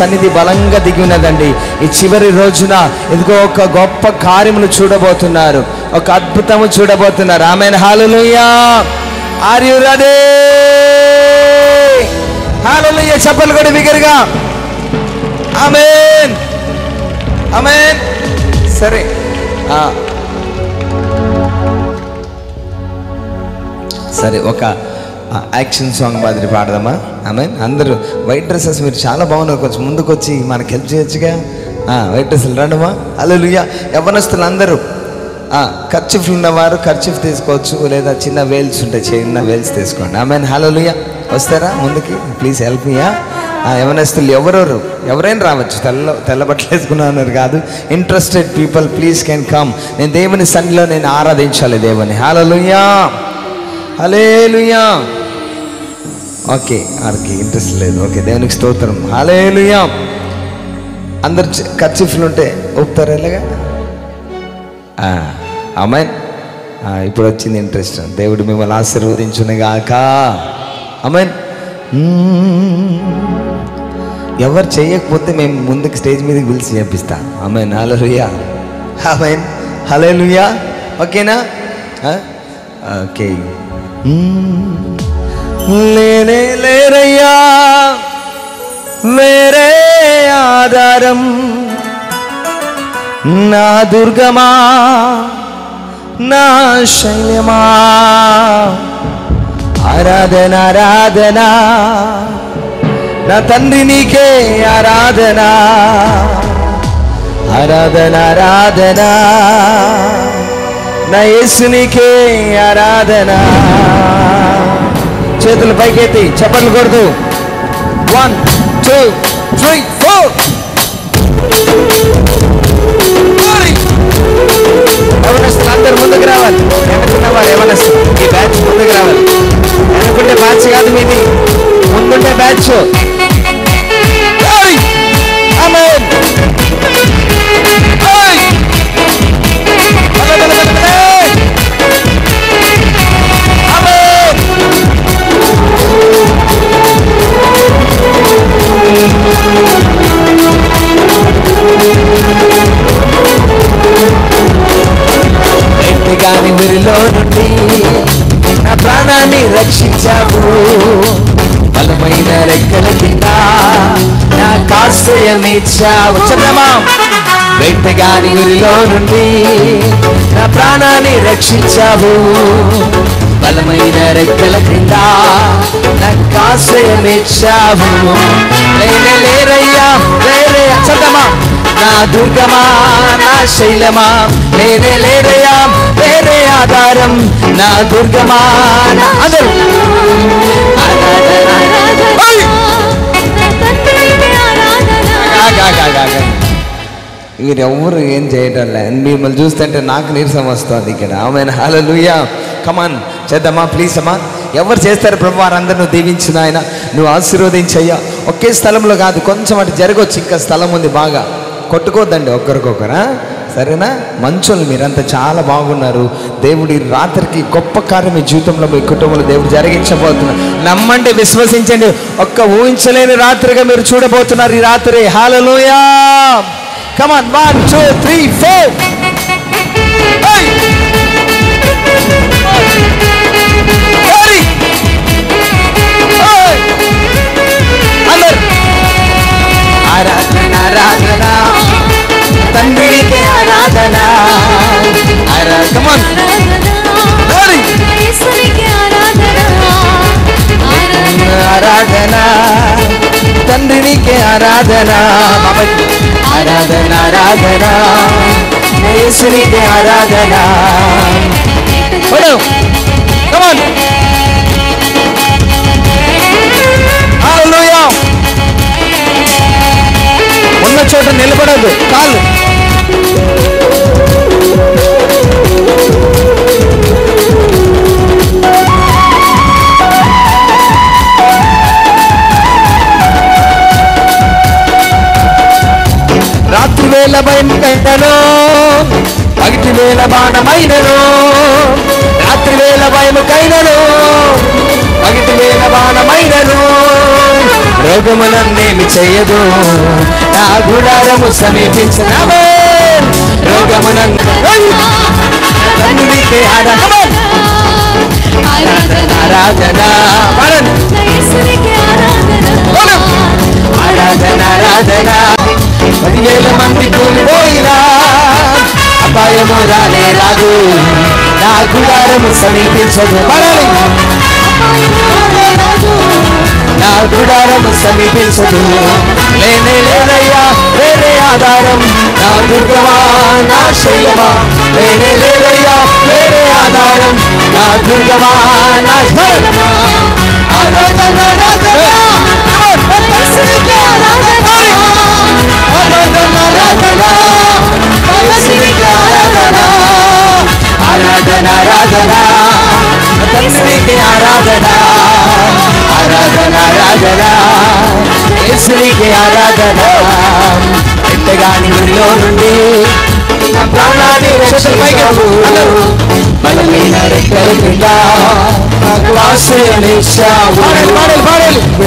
సన్నిధి బలంగా దిగి ఉన్నదండి. ఈ చివరి రోజున ఇదిగో ఒక గొప్ప కార్యమును చూడబోతున్నారు, ఒక అద్భుతము చూడబోతున్నారు. Amen, hallelujah. Are you ready? Hallelujah. చప్పట్లు కొట్టి బిగ్గరగా ఆమేన్, ఆమేన్. సరే, సరే ఒక యాక్షన్ సాంగ్ మాదిరి పాడదామా? ఆమెన్. అందరూ వైట్ డ్రెస్సెస్ మీరు చాలా బాగున్నారు, కొంచెం ముందుకు వచ్చి మనకు హెల్ప్ చేయొచ్చుగా. వైట్ డ్రెస్సులు రండమ్మా. హల్లెలూయా. యవ్వనస్తులు అందరూ కర్చీఫ్లు ఉన్నవారు కర్చీఫ్ తీసుకోవచ్చు, లేదా చిన్న వేల్స్ ఉంటాయి, చిన్న వేల్స్ తీసుకోండి. ఆమెన్, హల్లెలూయా. వస్తారా ముందుకి? Please help me. యవ్వనస్తులు ఎవరైనా రావచ్చు, తెల్ల బట్టలు వేసుకున్నారు కాదు. Interested people please can come. నేను దేవుని సన్నిధిలో నేను ఆరాధించాలి దేవుని. హల్లెలూయా, హల్లెలూయా. ఓకే, వారికి ఇంట్రెస్ట్ లేదు. ఓకే, దేవునికి స్తోత్రం. హల్లెలూయా. అందరు కర్చీఫ్లు ఉంటే ఊపుతారు ఎలాగా? ఆమేన్. ఇప్పుడు వచ్చింది ఇంట్రెస్ట్. దేవుడు మిమ్మల్ని ఆశీర్వదించునుగాక. ఆమేన్. ఎవరు చేయకపోతే మేము ముందుకు స్టేజ్ మీదకి పిలిచి చేపిస్తాం. ఆమేన్, హల్లెలూయా. ఆమేన్, హల్లెలూయా. ఓకేనా? ఓకే. లేనే లేరయ్యా వేరే ఆధారం, నా దుర్గమా నా శైలమా. ఆరాధన ఆరాధన నా తండ్రి నీకే ఆరాధన, ఆరాధన ఆరాధన నా యేసునికే ఆరాధన. చేతులు పైకెత్తి చప్పట్లు కొడుతూ 1 2 3 4. యవనస్తులు అందరు ముందుకు రావాలి. వెనుకున్నవారు యవనస్తులు ఈ బ్యాచ్ ముందుకు రావాలి. వెనుకుంటే బ్యాచ్ కాదు మీది, ముందుంటే బ్యాచ్. గాని ఊరిలో నుండి నా ప్రాణాన్ని రక్షించావు, బలమైన రెక్కల కింద నాకు ఆశ్రయమిచ్చావు. చంద్రమా. వేటగాని ఊరిలో నుండి నా ప్రాణాన్ని రక్షించావు, బలమైన రెక్కల కింద నాకు ఆశ్రయమిచ్చావు. లేనే లేరయ్యా వేరే. చంద్రమా. నా దుర్గమా నా శైలమా, లేనే లేరయ్యా వేరే ఆధారం, నా దుర్గమా నా. అందరూ వీరెవ్వరు ఏం చేయటం లేదు. మిమ్మల్ని చూస్తుంటే నాకు నీరసం వస్తుంది ఇక్కడ. ఆమేన్, హల్లెలూయా. కమాన్ చేద్దామా ప్లీజ్ అమ్మా. ఎవరు చేస్తారు ప్రభు వారందరూ నువ్వు దీవించిన ఆయన, నువ్వు ఆశీర్వదించయ్యా. ఒకే స్థలంలో కాదు, కొంచెం అటు జరగవచ్చు, ఇంకా స్థలం ఉంది. బాగా కొట్టుకోద్దండి ఒకరికొకరా, సరేనా? మంచోళ్ళు మీరంతా చాలా బాగున్నారు. దేవుడు ఈ రాత్రికి గొప్ప కార్యం మీ జీవితంలో మీ కుటుంబంలో దేవుడు జరిగించబోతున్నారు. నమ్మండి, విశ్వసించండి. ఒక్క ఊహించలేని రాత్రిగా మీరు చూడబోతున్నారు ఈ రాత్రి. హల్లెలూయా. కమాన్ 1 2 3 4. ఆరాధన ఆరాధన తండ్రికి ఆరాధన, ఆరాధన తండ్రికి ఆరాధన, ఆరాధన ఆరాధన యేసునికి ఆరాధన. హల్లెలూయా. ఉన్న చోట నిలబడదు, కాళ్ళు. రాత్రి వేళ భయమైనను, పగటి వేళ బాణమైనను. రాత్రి వేళ భయముకైనను, పగటి వేళ బాణమైనను. రోగము నన్నేమి చేయదు, నా గుడారము సమీపించిన రోగము నన్ను తండ్రికి ఆరాధన ఆరాధన ఆరాధన 10,000 మంది కూలిపోయినా అపాయము రానే రాదు, నా గుడారము సమీపించదు, నా గుడారము సమీపించదు. లేనే లేదయ్యా వేరే ఆధారం, నా దుర్గమా నా శైలమా, లేనే లేదయ్యా వేరే ఆధారం, నా దుర్గమా నా శైలమా. ఆరాధన ఆరాధన ఆరాధన ఆరాధన తండ్రికి ఆరాధన ఆరాధన ఆరాధన యేసునికి ఆరాధన. ఎంతగాని గురిలో నుండి ప్రాణాన్ని రక్షించు, బలమైన రెక్కల కింద నాకు ఆశ్రయమిచ్చావు.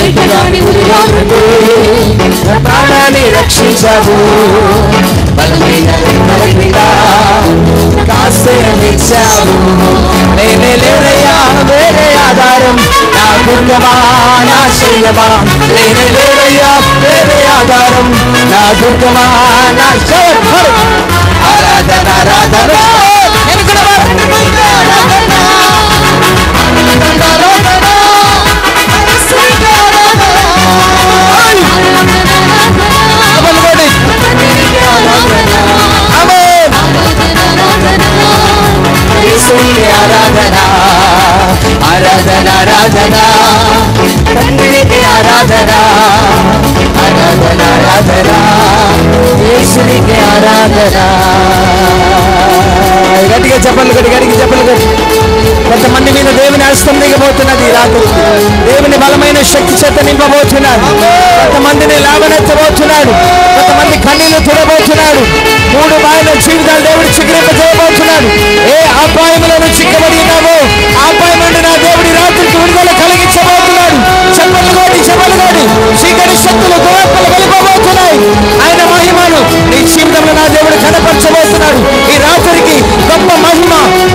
ఎంతగాని గురిలో నుండి ప్రాణాన్ని రక్షించావు, బలమైన రెక్కల కింద ఆశ్రయమిచ్చావు. నేనే లేదయ్యా వేరే ఆధారం, నా దుర్గమా నా శైలమా, నేనే లేదయ్యా వేరే ఆధారం, నా దుర్గమా నా శైలమా. ఆరాధన ఆరాధన ఆరాధన ఆరాధన తండ్రికి ఆరాధన ఆరాధన ఆరాధన యేసునికి ఆరాధన. గట్టిగా చెప్పండి, గట్టిగా చెప్పండి. కొంతమంది మీద దేవుని హస్తం దిగబోతున్నది, రాత్రి దేవుని బలమైన శక్తి చేత నింపబోతున్నాడు. కొంతమందిని లాభనెత్తబోతున్నాడు, కొంతమంది కన్నీళ్లు తుడబోతున్నాడు. 3 బాయిల జీవితాలు దేవుడు చిగురింపజేయబోతున్నాడు. ఏ అపాయములను చిక్కబడి ఉన్నావో ఆ అపాయం నుండి నా దేవుడి రాత్రికి విడుదల కలిగించబోతున్నాడు. చెప్పలుగోడి చీకటి శక్తులు దురాత్మలు వెళ్ళిపోబోతున్నాయి. ఆయన మహిమను నీ జీవితంలో నా దేవుడు కనపరచబోతున్నాడు. ఈ రాత్రికి గొప్ప మహిమ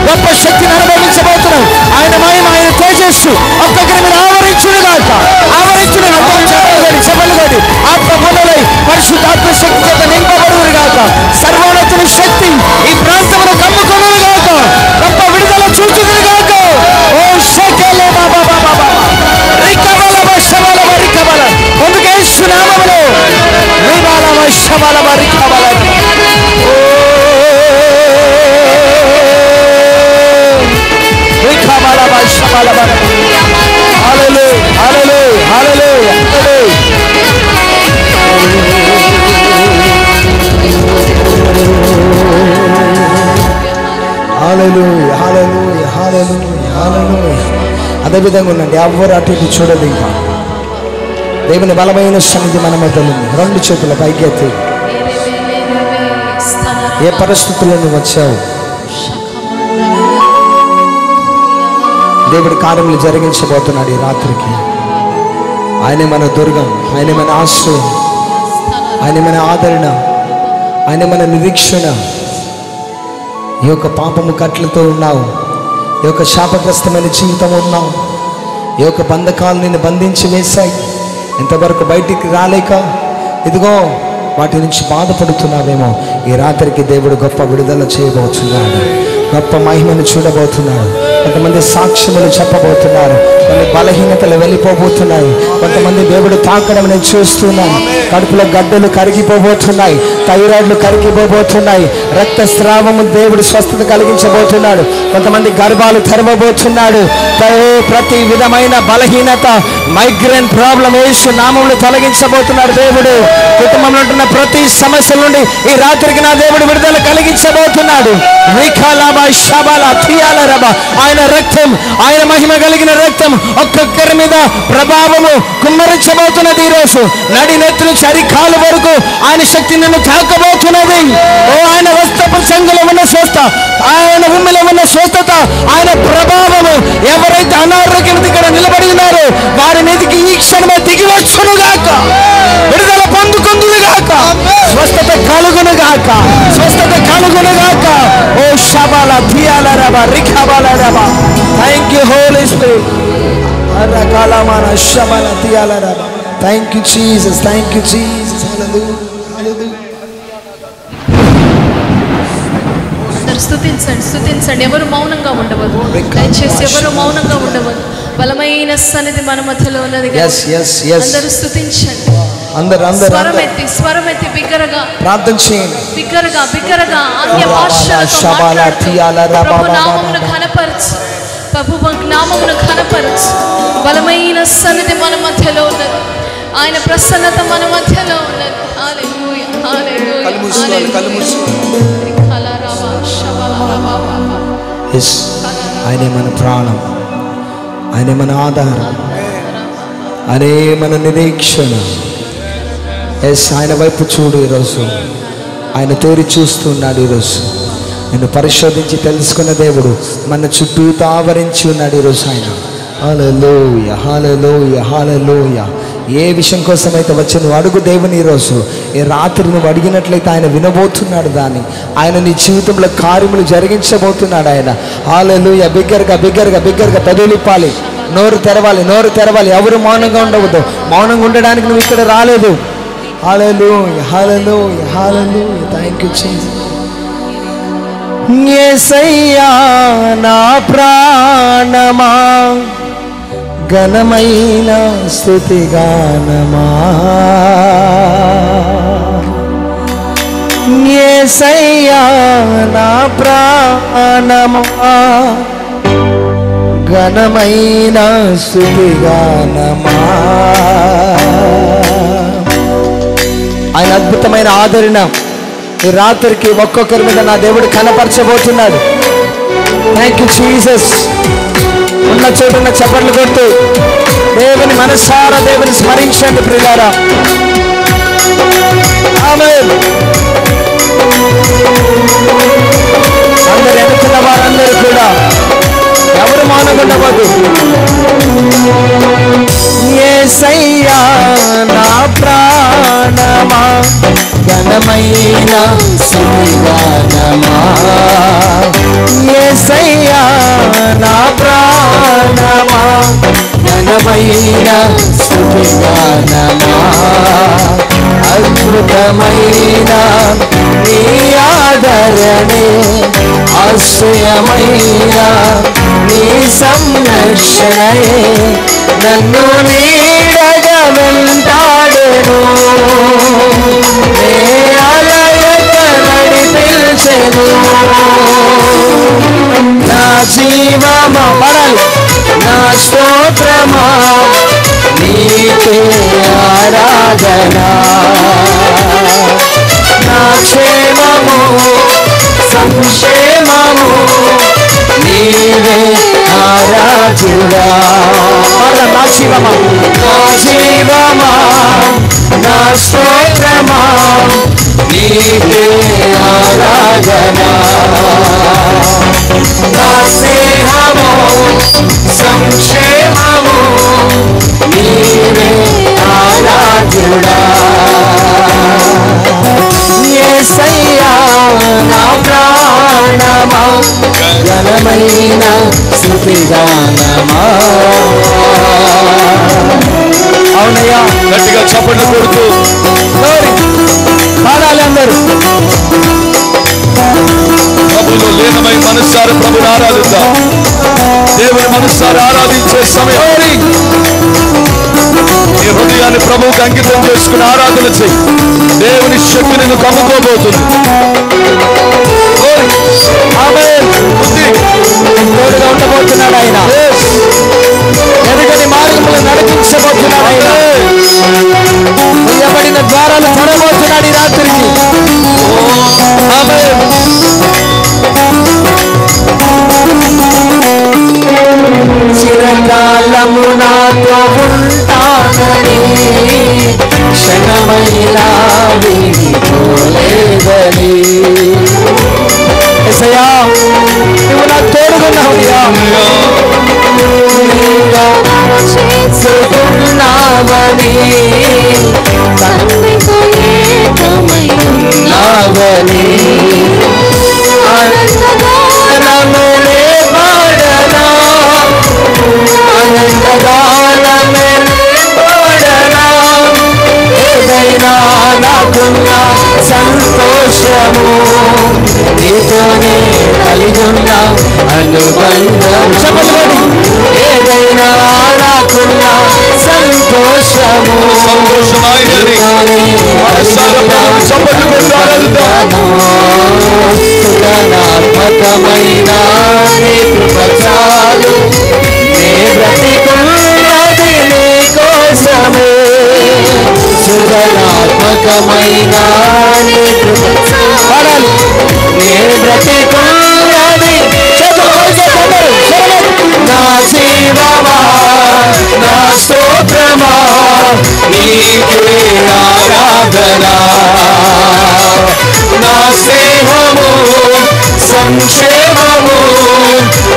గొప్ప శక్తిని అనుభవించబోతున్నాడు. ఆయన మహిమ ఆయన తేజస్సు ఒక్కొక్కరి మీద ఆవరించుడుగాక, చెప్పలుగోడి ఆత్మబోధలై పరిశుద్ధాత్మ శక్తి చేత నింపబడుగాక. సర్వోన్నతుని శక్తి ఈ ప్రాంతంలో కమ్ముకొనుగాక, గొప్ప విడుదల చూచుగాక. ఓ శకలే బాబా బాబా రికబల వశబల రికబల ముందుకు యేసు నామములో రిబల వశబల రికబల. ఓ రికబల వశబల. హల్లెలూయా hallelujah hallelujah hallelujah hallelujah hallelujah హల్లెలూయా. అదేవిధంగా ఉండండి, ఎవ్వరు అటు ఇటు చూడదు. ఇంకా దేవుని బలమైన సన్నిధి మన మధ్యలో ఉంది. 2 చేతుల పైకి ఎత్తి ఏ పరిస్థితుల్లో నువ్వు వచ్చావు దేవుడి కార్యములు జరిగించబోతున్నాడు ఈ రాత్రికి. ఆయనే మన దుర్గం, ఆయనే మన ఆశ్రయం, ఆయన మన ఆదరణ, ఆయన మన నిరీక్షణ. ఈ యొక్క పాపము కట్లతో ఉన్నావు, ఈ యొక్క శాపగ్రస్తమైన జీవితం ఉన్నావు, ఈ యొక్క బంధకాలు నిన్ను బంధించి వేశాయి. ఇంతవరకు బయటికి రాలేక ఇదిగో వాటి నుంచి బాధపడుతున్నావేమో. ఈ రాత్రికి దేవుడు గొప్ప విడుదల చేయబోతున్నాడు, గొప్ప మహిమను చూడబోతున్నాడు. కొంతమంది సాక్ష్యములు చెప్పబోతున్నారు, కొన్ని బలహీనతలు వెళ్ళిపోబోతున్నాయి. కొంతమంది దేవుడు తాకడం నేను చూస్తున్నాను. కడుపులో గడ్డలు కరిగిపోబోతున్నాయి, థైరాయిడ్లు కరిగిపోబోతున్నాయి, రక్తస్రావము దేవుడు స్వస్థత కలిగించబోతున్నాడు. కొంతమంది గర్భాలు తెరవబోతున్నాడు. ప్రతి విధమైన బలహీనత మైగ్రేన్ ప్రాబ్లం యేసు నామములో తొలగించబోతున్నాడు దేవుడు. కుటుంబ కుటుంబంలో ఉంటున్న ప్రతి సమస్యల నుండి ఈ రాత్రికి నా దేవుడు విడుదల కలిగించబోతున్నాడు. ఆయన రక్తం, ఆయన మహిమ కలిగిన రక్తం ఒక్కొక్కరి మీద ప్రభావము కుమ్మరించబోతున్నది. ఈరోజు నడి నెత్తి నుంచి అరికాలు వరకు ఆయన శక్తి నిన్ను తాకబోతున్నది. ఓ ఆయన వస్త్రపు సంఘంలో ఉన్న స్వస్థ, ఆయన భూమిలో ఉన్న స్వస్థత, ఆయన ప్రభావము ఎవరైతే అనారోగ్యం ఇక్కడ నిలబడి ఉన్నారో వారి మీదకి ఈ క్షణమే దిగి వచ్చును గాక, విడుదల పొందుకుందును గాక, స్వస్థత కలుగును గాక, స్వస్థత కలుగును గాక. ఓ షబాల థియాల రబ రిఖబాల రబ. Thank you holy spirit. అరకాలమాన షబాల థియాల రబ. Thank you Jesus, thank you Jesus. Hallelujah, hallelujah. స్తుతించండి, స్తుతించండి. ఎవరు మౌనంగా ఉండవద్దు, దయచేసి ఎవరు మౌనంగా ఉండవద్దు. బలమైన సన్నిధి మన మధ్యలో ఉన్నది. అందరూ స్తుతించండి. స్వరమెత్తి బిగ్గరగా ప్రార్థన చేయండి. బిగ్గరగా అన్య భాషలతో మాట్లాడుతూ ప్రభు నామమును ఘనపరచు, ప్రభు నామమును ఘనపరచు. బలమైన సన్నిధి మన మధ్యలో ఉన్నది. ఆయన ప్రసన్నత మన మధ్యలో ఉన్నది. హల్లెలూయా, హల్లెలూయా, ఆయనే మన ప్రాణం, ఆయనే మన ఆధారం, ఆయనే మన నిరీక్షణ. ఆయన వైపు చూడు. ఈరోజు ఆయన తేరి చూస్తున్నాడు. ఈరోజు నేను పరిశోధించి తెలుసుకున్న దేవుడు మన చుట్టూ ఆవరించి ఉన్నాడు. ఈరోజు ఆయన హల్లెలూయా, హల్లెలూయా, హల్లెలూయా. ఏ విషయం కోసం అయితే వచ్చి నువ్వు అడుగు దేవుని. ఈరోజు ఈ రాత్రి నువ్వు అడిగినట్లయితే ఆయన వినబోతున్నాడు దాన్ని. ఆయన నీ జీవితంలో కార్యములు జరిగించబోతున్నాడు ఆయన. హల్లెలూయా. బిగ్గరగా పెదవిలిప్పాలి, నోరు తెరవాలి. ఎవరు మౌనంగా ఉండవద్దు. మౌనంగా ఉండడానికి నువ్వు ఇక్కడ రాలేదు. Hallelujah, hallelujah, hallelujah. Thank you Jesus. యేసయ్యా నా ప్రాణమా, ఘనమైన స్తుతి గానమా. యేసయ్యా నా ప్రాణమా, ఘనమైన స్తుతి గానమా. ఆయన అద్భుతమైన ఆదరణ ఈ రాత్రికి ఒక్కొక్కరి మీద నా దేవుడు కనపరచబోతున్నాడు. Thank you Jesus. ఉన్న చోటున్న చప్పట్లు కొట్టు దేవుని మనసారా దేవుని స్మరించండి ప్రియులారా. ఆమేన్. అందరు ఎన్నుకున్న వారందరూ కూడా ఎవరు మౌనంగా ఉండవద్దు. యేసయ్యా నా ప్రాణమా, ఘనమైన స్తుతి గానమా. యేసయ్యా నా ప్రాణమా, ఘనమైన స్తుతి గానమా. అద్భుతమైన నీ ఆదరణే, ఆశ్రయమైన నీ సంరక్షణయే నన్ను నీడగా వెంటాడెను. నే అలయక నడిపించెను. నా జీవమా పడాలి, నా స్తోత్రమా నీకే ఆరాధన. నా క్షేమము సంక్షేమము నీవే ఆరాధ్యుడా. నా జీవమా, నా జీవమా, నా స్తోత్రమా నీకే ఆరాధన. నా స్నేహము సంక్షేమము నీవే ఆరాధ్యుడా. యేసయ్యా నా ప్రాణమా, ఘనమైన స్తుతి గానమా. అవునయ్యా, గట్టిగా చప్పట్లు కొడుతూ పాడాలి అందరూ. ప్రభులో లీనమై మనస్సారా ప్రభుని ఆరాధిద్దాం. దేవుని మనస్సారా ఆరాధించే సమయం. నీ హృదయాన్ని ప్రభువుకి అంకితం చేసుకుని ఆరాధన చెయ్యి. దేవుని శక్తి నిన్ను కమ్ముకోబోతుంది. తోడుగా ఉండబోతున్నాడు ఆయన. ఎదుగని మార్గంలో నడిపించబోతున్నాడు ఆయన. మూయబడిన ద్వారాలు తెరవబోతున్నాయి. నీతోనే కలిగున్న అనుబంధం ఏదైనా నాకున్న సంతోషము సుగణాత్మకమైన నీ కృప చాలు నే బ్రతికున్నది నీ కోసమే సుగణాత్మకమైన నీ కృప చాలు నే బ్రతికున్నది నా జీవమా నా స్తోత్రమా నీకే ఆరాధన నా స్నేహము సంక్షేమము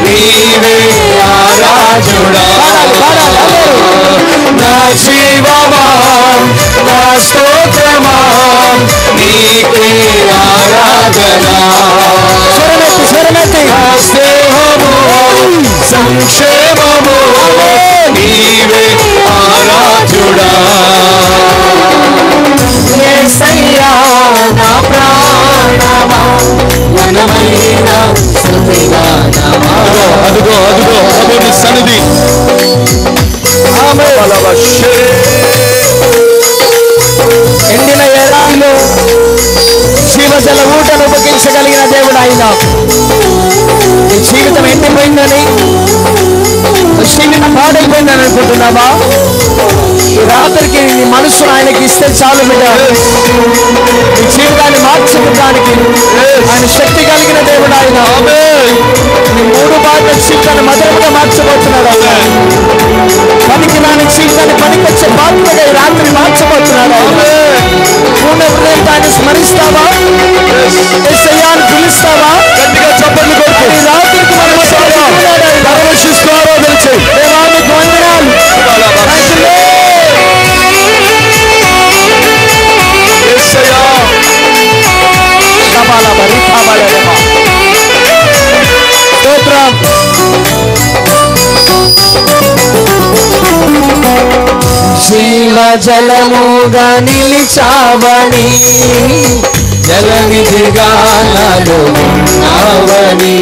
నీవే ఆరాధుడా నా జీవమా నా స్తోత్రమా నీకే ఆరాధన నా స్నేహము సంక్షేమము నీవే ఆరాధుడా యేసయ్యా నా ప్రాణమా ఘనమైన స్తుతిగానమా అదుగో ప్రభుని సన్నిధి ఎండిన ఎడారిలో జీవజల ఊటను ఉపగించగలిగిన దేవుడు ఆయన నీ జీవితం ఎండిపోయిందని జీవితం పాడైపోయిందని అనుకుంటున్నావా ఈ రాత్రికి నీ మనసును ఆయనకి ఇస్తే చాలు బిడ్డ నీ జీవితాన్ని మార్చుకోవడానికి ఆయన శక్తి కలిగిన దేవుడు ఆయన నీ 3 భాగాల జీవితాన్ని మధురంగా మార్చబోతున్నాడు పనికి రాని జీవితాన్ని పనికొచ్చే పాత్రగా ఈ రాత్రి మార్చబోతున్నాడు పూర్ణ హృదయంతో ఆయన స్మరిస్తావా యేసయ్యాను పిలుస్తావా గట్టిగా చప్పట్లు కొడుతూ ఈ రాత్రికి మనం పరమశిస్తూ ఆరాధన చేయి దేవానికి వందనాలు జీవ జలముగా నిలిచావని జలనిధిగా నాలో ఉన్నావని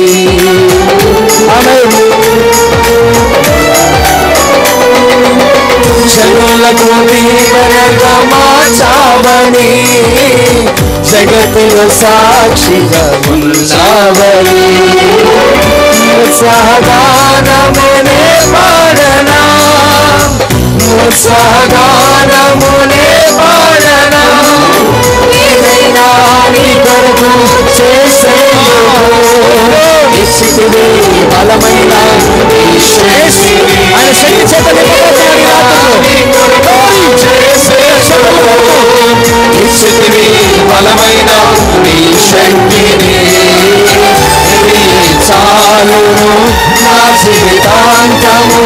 జనులకు దీవెనగా మార్చావని జగతిలో సాక్షిగా ఉన్నావని ఉత్సాహగానమునే పాడనా ఉత్సాహగానమునే పాడనా ఏదైనా నీ కొరకు చేసేది బలమైన ఆయన శక్తి చేత బలమైన నీ శక్తిని చాలు నా జీవితాంతము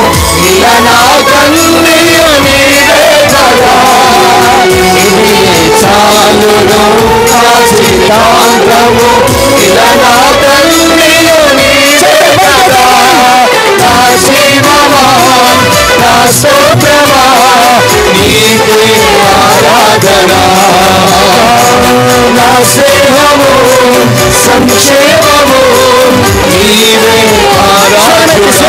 ఇలా నా కన్నీయు నీవే కదా ఇది చాలు నా జీవితాంతము ఇలా నా కన్నీయు నీవే కదా నా జీవమా నా స్తోత్రమా నీకే ఆరాధన నా స్నేహము సంక్షేమము నీవే ఆరాధన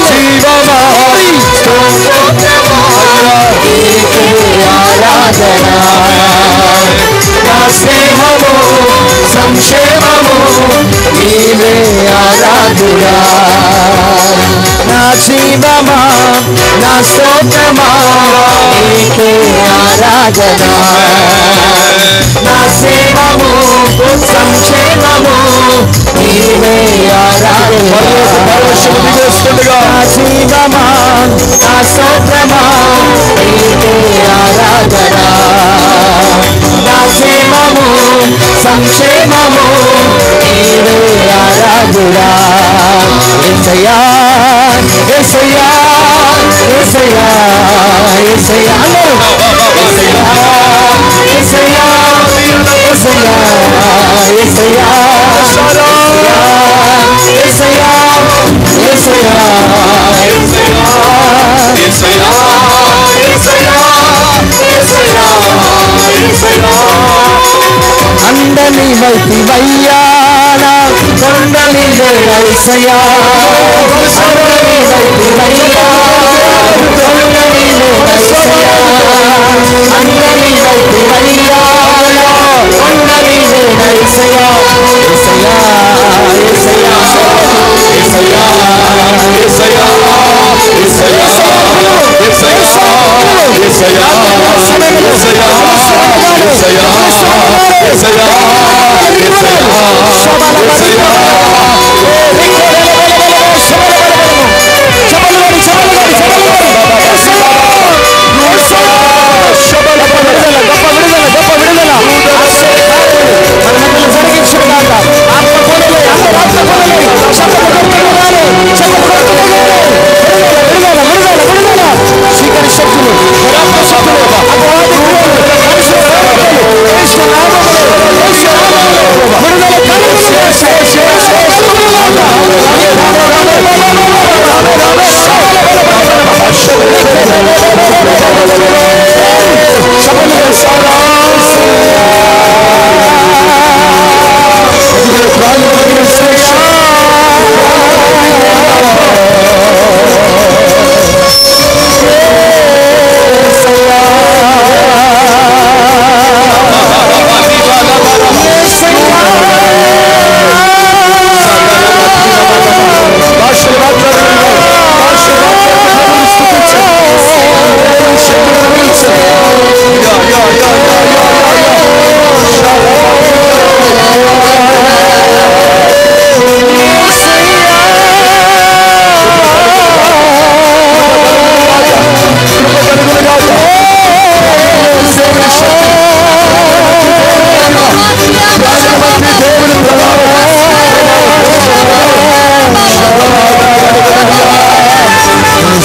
జీవమా స్తోత్రమా నీకే ఆరాధన నా స్నేహము సంక్షేమము నీవే ఆరాధన నా జీవమా నా స్తోత్రమా నీకే ఆరాధన నా సేవము సంక్షేమము నీవే ఆరాధన నా జీవమా నా స్తోత్రమా నీకే ఆరాధన నా సేవము సంక్షేమము నీవే ఆరాధన యేసయ్యా యేసయ్యా యేసయ్యా యేసయ్యా యేసయ్యా యేసయ్యా కొండని వైతివయ్యానా కొండని వేసయ్యా కొండని వైతివయ్యా కొండని వేసయ్యా కొండని వైతివయ్యానా కొండని వేసయ్యా యేసయ్యా యేసయ్యా యేసయ్యా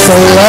యేసయ్యా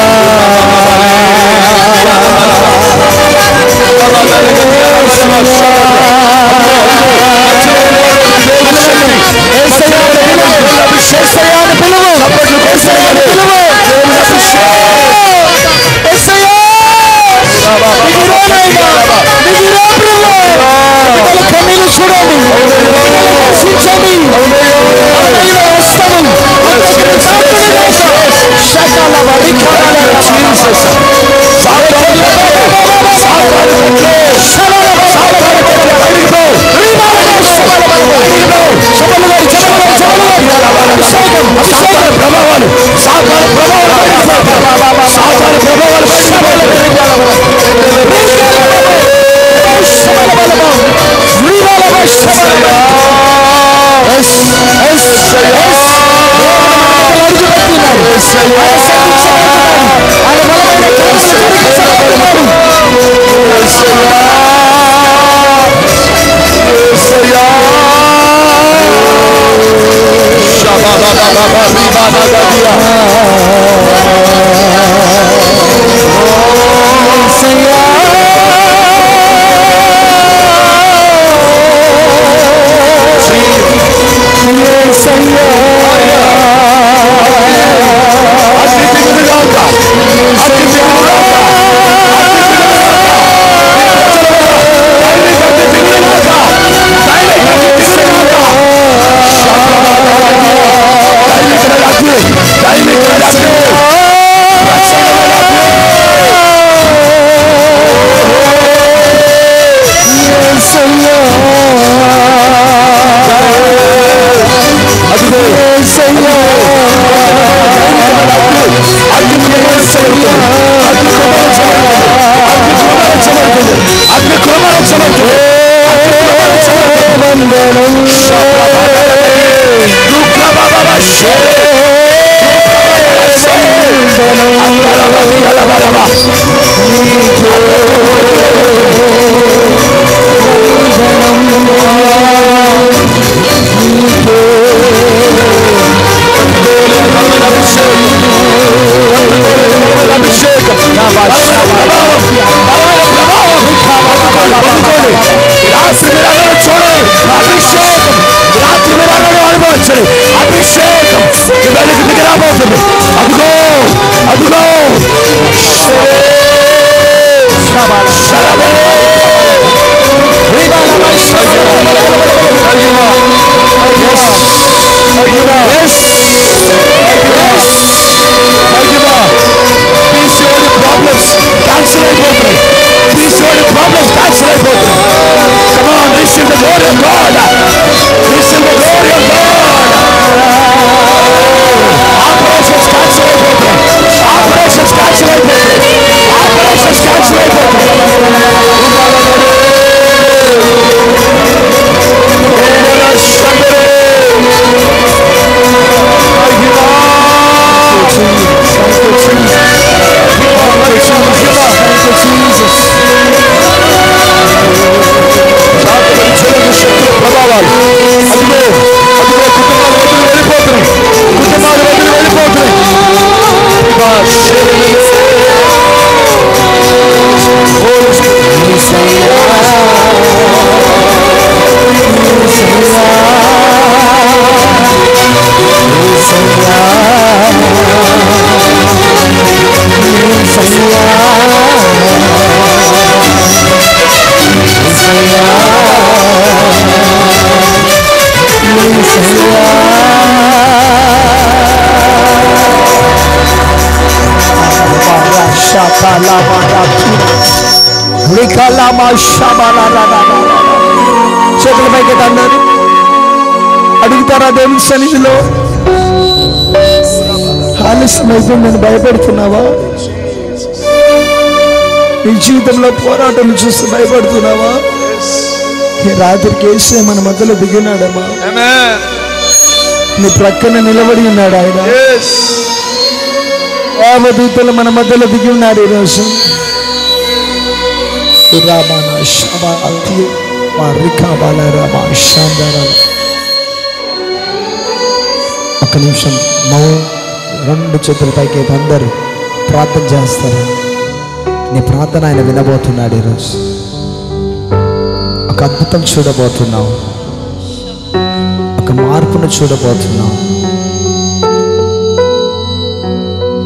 చేతుల పైకి అన్నారు. అడుగుతారా దేవుని సన్నిధిలో? ఆలస్యం అయిపోయిందని భయపడుతున్నావా? నీ జీవితంలో పోరాటం చూసి భయపడుతున్నావా? ఈ రాత్రికి యేసే మన మధ్యలో దిగినాడమ్మా. నీ ప్రక్కన నిలబడి ఉన్నాడు ఆయన. దేవదూతలు మన మధ్యలో దిగి ఉన్నాడు ఈరోజు. ఒక్క నిమిషం రెండు చేతుల పైకి అందరూ ప్రార్థన చేస్తారు. నీ ప్రార్థన ఆయన వినబోతున్నాడు ఈరోజు. ఒక అద్భుతం చూడబోతున్నావు, ఒక మార్పును చూడబోతున్నావు,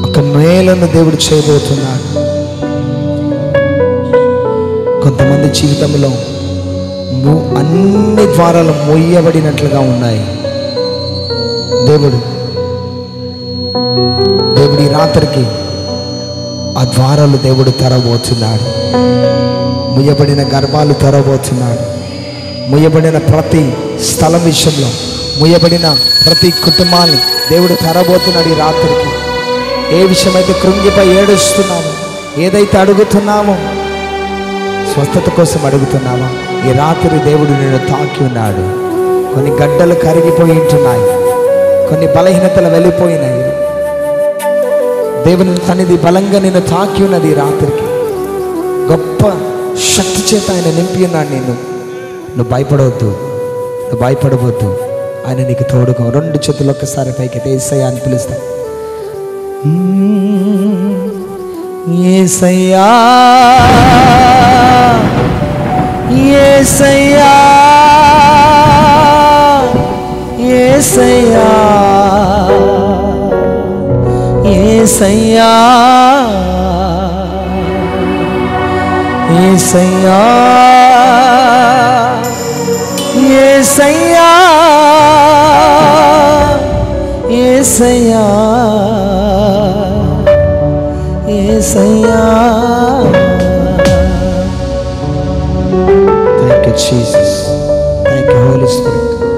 ఒక మేలును దేవుడు చేయబోతున్నాడు. కొంతమంది జీవితంలో అన్ని ద్వారాలు మొయ్యబడినట్లుగా ఉన్నాయి. దేవుడు ఈ రాత్రికి ఆ ద్వారాలు దేవుడు తెరవబోతున్నాడు. ముయ్యబడిన గర్భాలు తెరవబోతున్నాడు. ముయ్యబడిన ప్రతి స్థలం విషయంలో, ముయ్యబడిన ప్రతి కుటుంబాన్ని దేవుడు తెరవబోతున్నాడు ఈ రాత్రికి. ఏ విషయమైతే కృంగిపై ఏడుస్తున్నామో, ఏదైతే అడుగుతున్నామో, స్వస్థత కోసం అడుగుతున్నామా, ఈ రాత్రి దేవుడు నిన్ను తాకి ఉన్నాడు. కొన్ని గడ్డలు కరిగిపోయి ఉంటున్నాయి, కొన్ని బలహీనతలు వెళ్ళిపోయినాయి. దేవుని సన్నిధి బలంగా నిన్ను తాకి ఉన్నది. ఈ రాత్రికి గొప్ప శక్తి చేత ఆయన నింపి ఉన్నాడు. నువ్వు భయపడవద్దు, నువ్వు భయపడవద్దు. ఆయన నీకు తోడుగా. రెండు చేతులు ఒక్కసారి పైకి యేసయ్యా అని పిలుస్తా. యేసయ్యా, యేసయ్యా, యేసయ్యా, యేసయ్యా, యేసయ్యా, యేసయ్యా, యేసయ్యా, యేసయ్యా. Thank you, Jesus. Thank you, Holy Spirit.